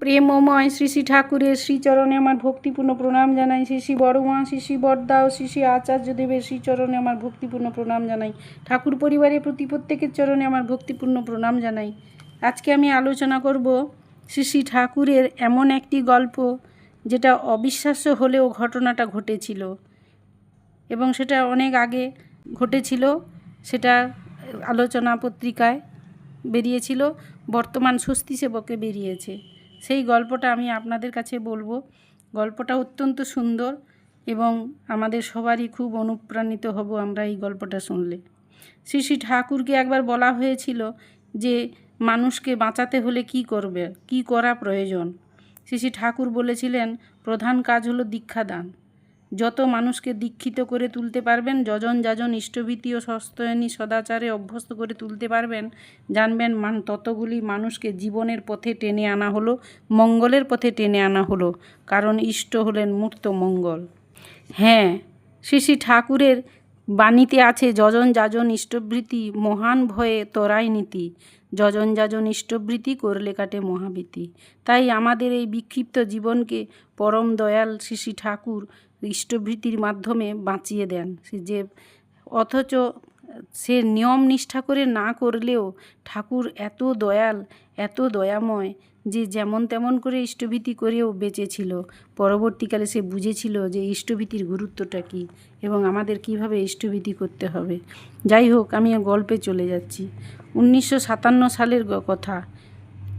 প্রেমময় শ্রী শ্রী ঠাকুরের শ্রীচরণে আমার ভক্তিপূর্ণ প্রণাম জানাই। শ্রী শ্রী বড়মা, শ্রী শ্রী বড়দা ও শ্রী শ্রী আচার্যদেবের শ্রীচরণে আমার ভক্তিপূর্ণ প্রণাম জানাই। ঠাকুর পরিবারের প্রতি প্রত্যেকের চরণে আমার ভক্তিপূর্ণ প্রণাম জানাই। আজকে আমি আলোচনা করব শ্রী শ্রী ঠাকুরের এমন একটি গল্প যেটা অবিশ্বাস্য হলেও ঘটনাটা ঘটেছিল এবং সেটা অনেক আগে ঘটেছিল। সেটা আলোচনা পত্রিকায় বেরিয়েছিল, বর্তমান স্বস্তি সেবকে বেরিয়েছে। সেই গল্পটা আমি আপনাদের কাছে বলবো। গল্পটা অত্যন্ত সুন্দর এবং আমাদের সবারই খুব অনুপ্রাণিত হব আমরা এই গল্পটা শুনলে। শ্রী শ্রী ঠাকুরকে একবার বলা হয়েছিল যে মানুষকে বাঁচাতে হলে কি করা প্রয়োজন। শ্রী শ্রী ঠাকুর বলেছিলেন প্রধান কাজ হলো দীক্ষাদান। যত মানুষকে দীক্ষিত করে তুলতে পারবেন, যজন যাজন ইষ্টভীতি ও সস্তয়নী সদাচারে অভ্যস্ত করে তুলতে পারবেন, জানবেন ততগুলি মানুষকে জীবনের পথে টেনে আনা হলো, মঙ্গলের পথে টেনে আনা হলো, কারণ ইষ্ট হলেন মূর্ত মঙ্গল। হ্যাঁ, শ্রী শ্রী ঠাকুরের বাণীতে আছে যজন যাজন ইষ্টভৃতি মহান ভয়ে তরাই নীতি, যজন যাজন ইষ্টভৃতি করলে কাটে মহাবীতি। তাই আমাদের এই বিক্ষিপ্ত জীবনকে পরম দয়াল শ্রী শ্রী ঠাকুর ইষ্টভৃতির মাধ্যমে বাঁচিয়ে দেন। অথচ সে নিয়ম নিষ্ঠা করে না করলেও ঠাকুর এত দয়াল, এত দয়াময় যে যেমন তেমন করে ইষ্টভীতি করেও বেঁচেছিল। পরবর্তীকালে সে বুঝেছিল যে ইষ্টভীতির গুরুত্বটা কী এবং আমাদের কিভাবে ইষ্টভীতি করতে হবে। যাই হোক, আমি গল্পে চলে যাচ্ছি। 1957 সালের কথা।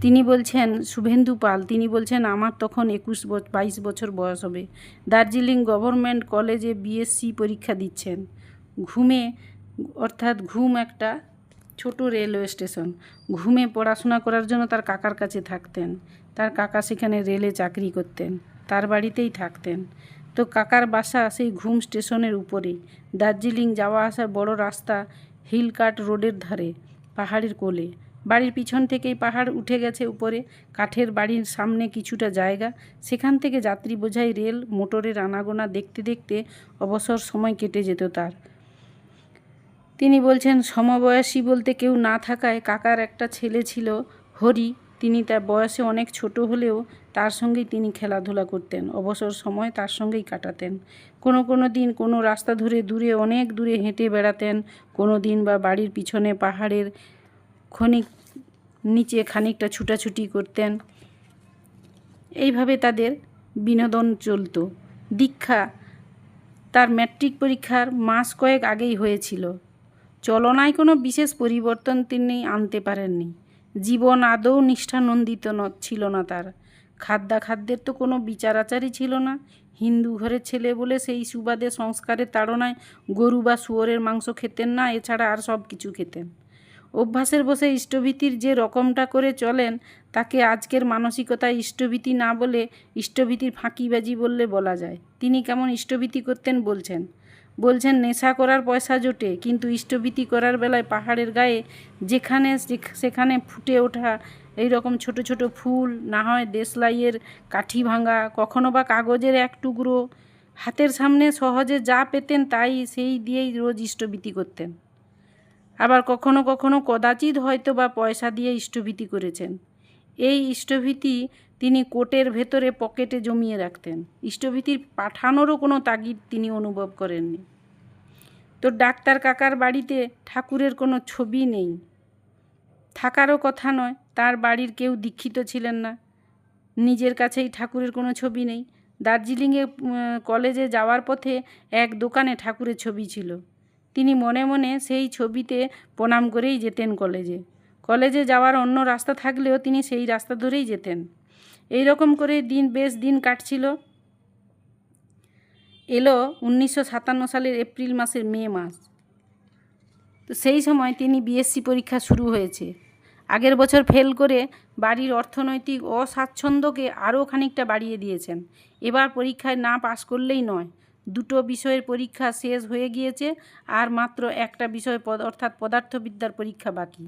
তিনি বলছেন, শুভেন্দু পাল, তিনি বলছেন আমার তখন 22 বছর বয়স হবে। দার্জিলিং গভর্নমেন্ট কলেজে বিএসসি পরীক্ষা দিচ্ছেন। ঘুম একটা ছোট রেলওয়ে স্টেশন। ঘুমে পড়াশোনা করার জন্য তার কাকার কাছে থাকতেন। তার কাকা সেখানে রেলে চাকরি করতেন, তার বাড়িতেই থাকতেন। তো কাকার বাসা সেই ঘুম স্টেশনের উপরেই। দার্জিলিং যাওয়া আসার বড় রাস্তা হিলকাট রোডের ধারে, পাহাড়ের কোলে। বাড়ির পিছন থেকেই পাহাড় উঠে গেছে উপরে। কাঠের বাড়ির সামনে কিছুটা জায়গা, সেখান থেকে যাত্রী বোঝাই রেল মোটরের আনাগোনা দেখতে দেখতে অবসর সময় কেটে যেত তার। তিনি বলছেন সমবয়সী বলতে কেউ না থাকায় কাকার একটা ছেলে ছিল হরি। তিনি তার বয়সে অনেক ছোট হলেও তার সঙ্গেই তিনি খেলাধুলা করতেন, অবসর সময় তার সঙ্গেই কাটাতেন। কোনো দিন কোনো রাস্তা ধরে অনেক দূরে হেঁটে বেড়াতেন, কোনো দিন বা বাড়ির পিছনে পাহাড়ের নিচে খানিকটা ছুটাছুটি করতেন। এইভাবে তাদের বিনোদন চলত। দীক্ষা তার ম্যাট্রিক পরীক্ষার মাস কয়েক আগেই হয়েছিল। চলনায় কোনো বিশেষ পরিবর্তন তিনি আনতে পারেননি। জীবন আদৌ নিষ্ঠানন্দিত ছিল না তার। খাদ্যাখাদ্যের তো কোনো বিচার আচারই ছিল না। হিন্দু ঘরের ছেলে বলে সেই সুবাদে সংস্কারের তাড়নায় গরু বা শুয়োরের মাংস খেতেন না, এছাড়া আর সব কিছু খেতেন। অভ্যাসের বসে ইষ্টভীতির যে রকমটা করে চলেন তাকে আজকের মানসিকতায় ইষ্টভীতি না বলে ইষ্টভীতির ফাঁকিবাজি বললে বলা যায়। তিনি কেমন ইষ্টভীতি করতেন বলছেন নেশা করার পয়সা জোটে, কিন্তু ইষ্টভীতি করার বেলায় পাহাড়ের গায়ে সেখানে ফুটে ওঠা এই রকম ছোট ছোট ফুল, না হয় দেশলাইয়ের কাঠি ভাঙা, কখনো বা কাগজের এক টুকরো, হাতের সামনে সহজে যা পেতেন তাই সেই দিয়েই রোজ ইষ্টভীতি করতেন। আবার কখনো কখনো কদাচিৎ হয়তো বা পয়সা দিয়ে ইষ্টভীতি করেছেন। এই ইষ্টভীতি তিনি কোটের ভেতরে পকেটে জমিয়ে রাখতেন। ইষ্টভীতির পাঠানোরও কোনো তাগিদ তিনি অনুভব করেননি। তো ডাক্তার কাকার বাড়িতে ঠাকুরের কোনো ছবি নেই, থাকারও কথা নয়। তার বাড়ির কেউ দীক্ষিত ছিলেন না, নিজের কাছেই ঠাকুরের কোনো ছবি নেই। দার্জিলিংয়ে কলেজে যাওয়ার পথে এক দোকানে ঠাকুরের ছবি ছিল। তিনি মনে মনে সেই ছবিতে প্রণাম করেই যেতেন কলেজে যাওয়ার অন্য রাস্তা থাকলেও তিনি সেই রাস্তা ধরেই যেতেন। এই রকম করে বেশ দিন কাটছিল। এলো 1957 সালের এপ্রিল মাসের মে মাস। তো সেই সময় তিনি বিএসসি পরীক্ষা শুরু হয়েছে। আগের বছর ফেল করে বাড়ির অর্থনৈতিক অস্বাচ্ছন্দ্যকে আরও খানিকটা বাড়িয়ে দিয়েছেন। এবার পরীক্ষায় না পাশ করলেই নয়। 2টো বিষয়ের পরীক্ষা শেষ হয়ে গিয়েছে, আর মাত্র একটা বিষয় অর্থাৎ পদার্থবিদ্যার পরীক্ষা বাকি।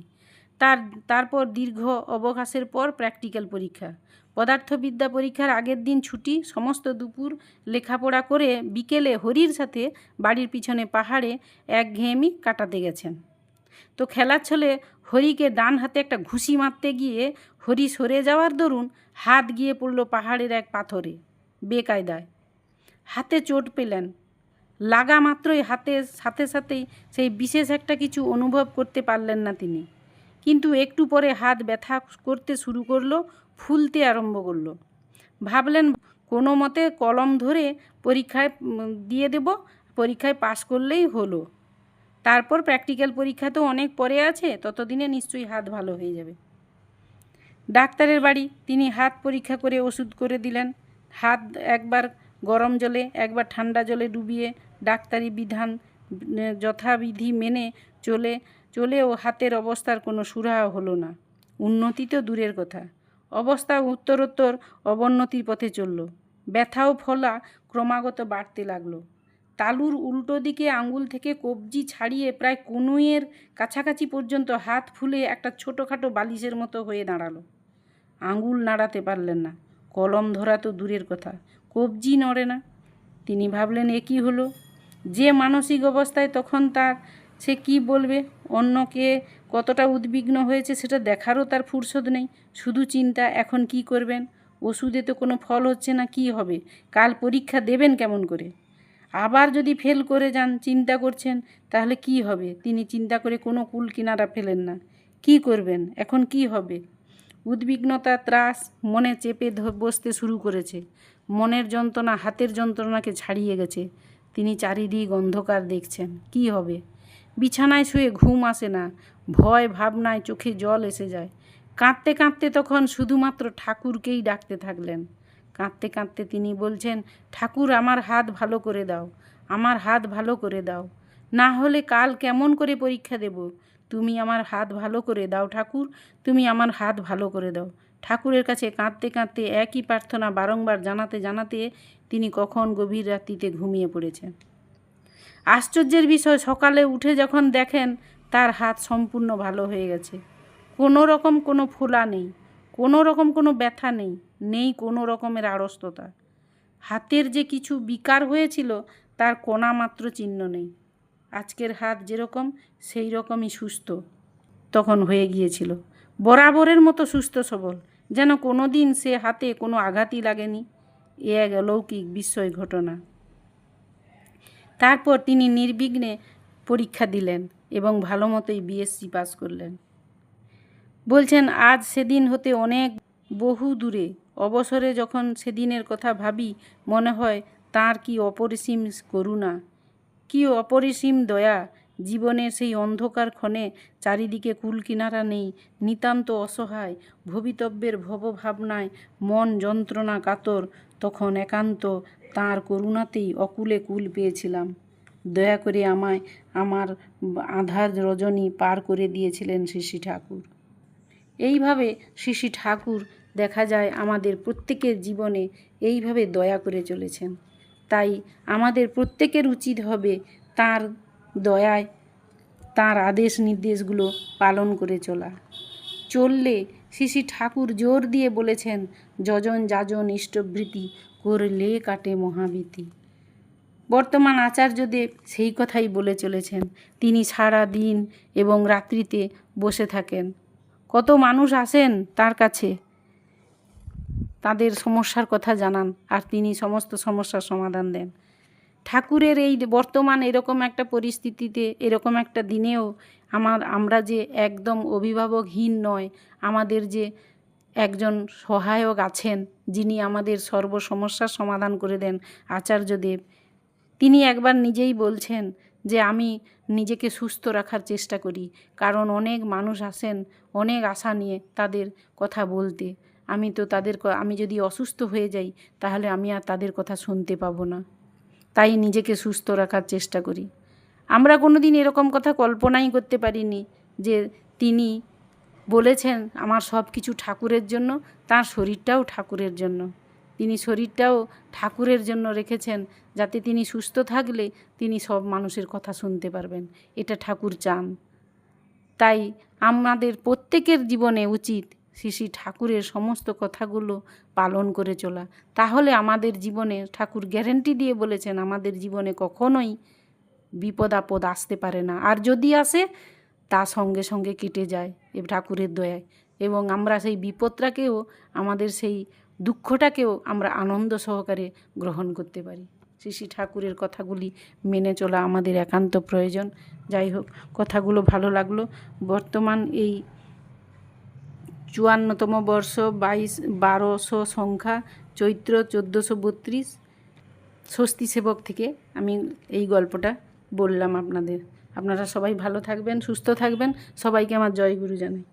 তারপর দীর্ঘ অবকাশের পর প্র্যাকটিক্যাল পরীক্ষা। পদার্থবিদ্যা পরীক্ষার আগের দিন ছুটি। সমস্ত দুপুর লেখাপড়া করে বিকেলে হরির সাথে বাড়ির পিছনে পাহাড়ে একঘেয়েমি কাটাতে গেছেন। তো খেলার ছলে হরিকে ডান হাতে একটা ঘুষি মারতে গিয়ে হরি সরে যাওয়ার দরুন হাত গিয়ে পড়ল পাহাড়ের এক পাথরে বেকায়দায়। হাতে চোট পেলেন। লাগা মাত্রই হাতের সাথে সাথেই সেই বিশেষ একটা কিছু অনুভব করতে পারলেন না তিনি, কিন্তু একটু পরে হাত ব্যথা করতে শুরু করলো, ফুলতে আরম্ভ করলো। ভাবলেন কোনো মতে কলম ধরে পরীক্ষায় দিয়ে দেব, পরীক্ষায় পাশ করলেই হলো। তারপর প্র্যাকটিক্যাল পরীক্ষা তো অনেক পরে আছে, ততদিনে নিশ্চয়ই হাত ভালো হয়ে যাবে। ডাক্তারের বাড়ি, তিনি হাত পরীক্ষা করে ওষুধ করে দিলেন। হাত একবার গরম জলে একবার ঠান্ডা জলে ডুবিয়ে ডাক্তারি বিধান যথাবিধি মেনে চলেও হাতের অবস্থার কোনো সুরাহা হলো না। উন্নতি তো দূরের কথা, অবস্থা উত্তরোত্তর অবনতির পথে চলল। ব্যথা ও ফোলা ক্রমাগত বাড়তে লাগলো। তালুর উল্টো দিকে আঙুল থেকে কবজি ছাড়িয়ে প্রায় কনুইয়ের কাছাকাছি পর্যন্ত হাত ফুলে একটা ছোটোখাটো বালিশের মতো হয়ে দাঁড়ালো। আঙুল নাড়াতে পারলেন না, কলম ধরা তো দূরের কথা, কবজি নড়ে না। তিনি ভাবলেন এ কী হলো? যে মানসিক অবস্থায় তখন তার, সে কি বলবে, অন্যকে কতটা উদ্বিগ্ন হয়েছে সেটা দেখারও তার ফুরসত নেই। শুধু চিন্তা, এখন কি করবেন? ওষুধে তো কোনো ফল হচ্ছে না, কি হবে? কাল পরীক্ষা দেবেন কেমন করে? আবার যদি ফেল করে যান, চিন্তা করছেন তাহলে কি হবে? তিনি চিন্তা করে কোনো কুল কিনারা ফেলেন না। কি করবেন এখন, কি হবে? উদ্বিগ্নতা ত্রাস মনে চেপে বসতে শুরু করেছে। মনের যন্ত্রণা হাতের যন্ত্রণাকে ছাড়িয়ে গেছে। তিনি চারিদিক অন্ধকার দেখছেন। কি হবে? বিছানায় শুয়ে ঘুম আসে না, ভয় ভাবনায় চোখে জল এসে যায়। কাঁদতে কাঁদতে তখন শুধুমাত্র ঠাকুরকেই ডাকতে থাকলেন। কাঁদতে কাঁদতে তিনি বলছেন, ঠাকুর আমার হাত ভালো করে দাও, আমার হাত ভালো করে দাও, না হলে কাল কেমন করে পরীক্ষা দেব? তুমি আমার হাত ভালো করে দাও ঠাকুর, তুমি আমার হাত ভালো করে দাও। ঠাকুরের কাছে কাঁদতে কাঁদতে একই প্রার্থনা বারংবার জানাতে জানাতে তিনি কখন গভীর রাত্রিতে ঘুমিয়ে পড়েছেন। আশ্চর্যের বিষয়, সকালে উঠে যখন দেখেন তার হাত সম্পূর্ণ ভালো হয়ে গেছে। কোনো রকম কোনো ফোলা নেই, কোনো রকম কোনো ব্যথা নেই, নেই কোনো রকমের আড়ষ্টতা। হাতের যে কিছু বিকার হয়েছিল তার কণা মাত্র চিহ্ন নেই। আজকের হাত যেরকম সেই রকমই সুস্থ তখন হয়ে গিয়েছিল, বরাবরের মতো সুস্থ সবল, যেন কোনো দিন সে হাতে কোনো আঘাতই লাগেনি। এ এক অলৌকিক বিস্ময় ঘটনা। তারপর তিনি নির্বিঘ্নে পরীক্ষা দিলেন এবং ভালো মতোই বিএসসি পাস করলেন। বলছেন আজ সেদিন হতে অনেক বহু দূরে। অবসরে যখন সেদিনের কথা ভাবি মনে হয় তাঁর কি অপরিসীম করুণা, কি অপরিসীম দয়া। জীবনের সেই অন্ধকার ক্ষণে চারিদিকে কুল কিনারা নেই, নিতান্ত অসহায়, ভবিতব্যের ভবভাবনায় মন যন্ত্রণা কাতর, তখন একান্ত তাঁর করুণাতেই অকুলে কুল পেয়েছিলাম। দয়া করে আমায় আমার আঁধার রজনী পার করে দিয়েছিলেন শ্রী ঠাকুর। এইভাবে শ্রী ঠাকুর দেখা যায় আমাদের প্রত্যেকের জীবনে এইভাবে দয়া করে চলেছেন। তাই আমাদের প্রত্যেকের উচিত হবে তার দয়ায় তার আদেশ নির্দেশগুলো পালন করে চললে শ্রী ঠাকুর জোর দিয়ে বলেছেন, যজন যাজন ইষ্টভৃতি করলে কাটে মহাবীতি। বর্তমান আচার্যদেব সেই কথাই বলে চলেছেন। তিনি সারা দিন এবং রাত্রিতে বসে থাকেন। কত মানুষ আসেন তার কাছে, তাদের সমস্যার কথা জানান আর তিনি সমস্ত সমস্যার সমাধান দেন। ঠাকুরের এই বর্তমান এরকম একটা পরিস্থিতিতে, এরকম একটা দিনেও আমরা যে একদম অভিভাবকহীন নয়, আমাদের যে একজন সহায়ক আছেন যিনি আমাদের সর্ব সমস্যার সমাধান করে দেন, আচার্যদেব। তিনি একবার নিজেই বলছেন যে আমি নিজেকে সুস্থ রাখার চেষ্টা করি, কারণ অনেক মানুষ আসেন অনেক আশা নিয়ে তাদের কথা বলতে। আমি যদি অসুস্থ হয়ে যাই তাহলে আমি আর তাদের কথা শুনতে পাবো না, তাই নিজেকে সুস্থ রাখার চেষ্টা করি। আমরা কোনো দিন এরকম কথা কল্পনাই করতে পারিনি যে তিনি বলেছেন আমার সব কিছু ঠাকুরের জন্য, তার শরীরটাও ঠাকুরের জন্য। তিনি শরীরটাও ঠাকুরের জন্য রেখেছেন, যাতে তিনি সুস্থ থাকলে তিনি সব মানুষের কথা শুনতে পারবেন। এটা ঠাকুর চান। তাই আমাদের প্রত্যেকের জীবনে উচিত শ্রী ঠাকুরের সমস্ত কথাগুলো পালন করে চলা। তাহলে আমাদের জীবনে, ঠাকুর গ্যারেন্টি দিয়ে বলেছেন, আমাদের জীবনে কখনোই বিপদ আপদ আসতে পারে না। আর যদি আসে তা সঙ্গে সঙ্গে কেটে যায় এ ঠাকুরের দয়ায়, এবং আমরা সেই বিপদটাকেও, আমাদের সেই দুঃখটাকেও আমরা আনন্দ সহকারে গ্রহণ করতে পারি। শ্রী শ্রী ঠাকুরের কথাগুলি মেনে চলা আমাদের একান্ত প্রয়োজন। যাই হোক, কথাগুলো ভালো লাগলো। বর্তমান এই 54তম বর্ষ 1200 সংখ্যা, চৈত্র 1432, স্বস্তি সেবক থেকে আমি এই গল্পটা বললাম আপনাদের। আপনারা সবাই ভালো থাকবেন, সুস্থ থাকবেন। সবাইকে আমার জয়গুরু জানাই।